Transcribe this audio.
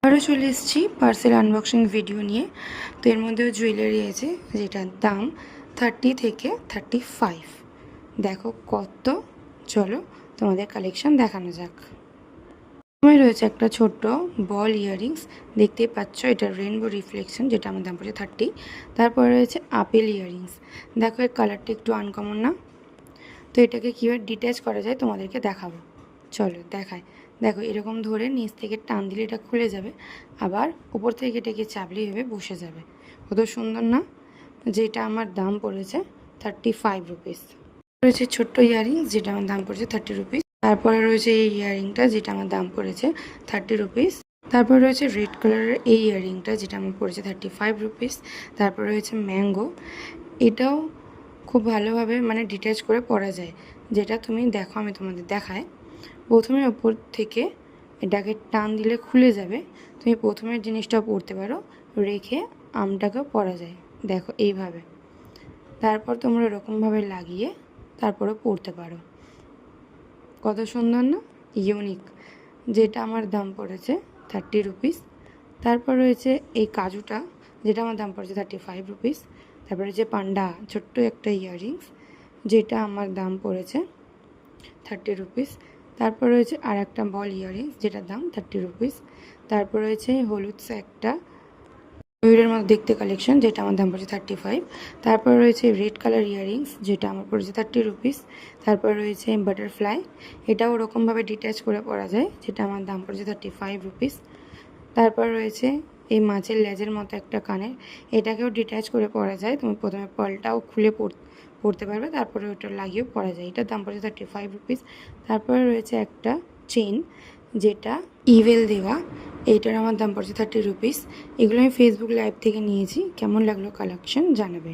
আরও চলে এসেছি পার্সেল আনবক্সিং ভিডিও নিয়ে। তো এর মধ্যেও জুয়েলারি আছে যেটার দাম 30 থেকে 35। দেখো কত, চলো তোমাদের কালেকশন দেখানো যাক। প্রথমে রয়েছে একটা ছোট্ট বল ইয়াররিংস, দেখতেই পাচ্ছ এটা রেনবো রিফ্লেকশন, যেটা আমার দাম পড়ছে 30। তারপরে রয়েছে আপেল ইয়াররিংস, দেখো এর কালারটা একটু আনকমন না? তো এটাকে কীভাবে ডিট্যাচ করা যায় তোমাদেরকে দেখাবো, চলো দেখায়। দেখো এরকম ধরে নিচ থেকে টান দিলে এটা খুলে যাবে, আবার উপর থেকে এটাকে চাপলে এভাবে বসে যাবে। কত সুন্দর না? যেটা আমার দাম পড়েছে 35 রুপিস। রয়েছে ছোট্ট ইয়াররিংস, যেটা আমার দাম পড়েছে 30 রুপিস। তারপরে রয়েছে এই ইয়াররিংটা, যেটা আমার দাম পড়েছে 30 রুপিস। তারপর রয়েছে রেড কালারের এই ইয়াররিংটা, যেটা আমার পড়েছে 35 রুপিস। তারপর রয়েছে ম্যাঙ্গো, এটাও খুব ভালোভাবে মানে ডিট্যাচ করে পরা যায়, যেটা তুমি দেখো আমি তোমাদের দেখাই। প্রথমে ওপর থেকে এটাকে টান দিলে খুলে যাবে, তুমি প্রথমের জিনিসটাও পরতে পারো, রেখে আমটাকেও পরা যায় দেখো এইভাবে। তারপর তোমরা এরকমভাবে লাগিয়ে তারপরে পরতে পারো। কত সুন্দর না, ইউনিক, যেটা আমার দাম পড়েছে 30 রুপিস। তারপর রয়েছে এই কাজুটা, যেটা আমার দাম পড়েছে 35 রুপিস। তারপরে যে পান্ডা ছোট্ট একটা ইয়াররিংস, যেটা আমার দাম পড়েছে 30 রুপিস। তারপর রয়েছে আর একটা বল ইয়াররিংস, যেটার দাম 30 রুপিস। তারপর রয়েছে হলুদ একটা ময়ূরের মতো দেখতে কালেকশন, যেটা আমার দাম পড়েছে 35। তারপর রয়েছে রেড কালার ইয়াররিংস, যেটা আমার পড়েছে 30 রুপিস। তারপর রয়েছে বাটারফ্লাই, এটাও ওরকমভাবে ডিট্যাচ করে পরা যায়, যেটা আমার দাম পড়েছে 35 রুপিস। তারপর রয়েছে এই মাছের লেজের মতো একটা কানের, এটাকেও ডিট্যাচ করে পরা যায়, তুমি প্রথমে পালটাও খুলে পরতে পারবে, তারপরে ওটা লাগিয়েও পরা যায়, এটার দাম পড়েছে 35 রুপিস। তারপরে রয়েছে একটা চেন, যেটা ইভেল দেওয়া, এইটার আমার দাম পড়ছে 30 রুপিস। এগুলো আমি ফেসবুক লাইভ থেকে নিয়েছি, কেমন লাগলো কালেকশন জানাবে।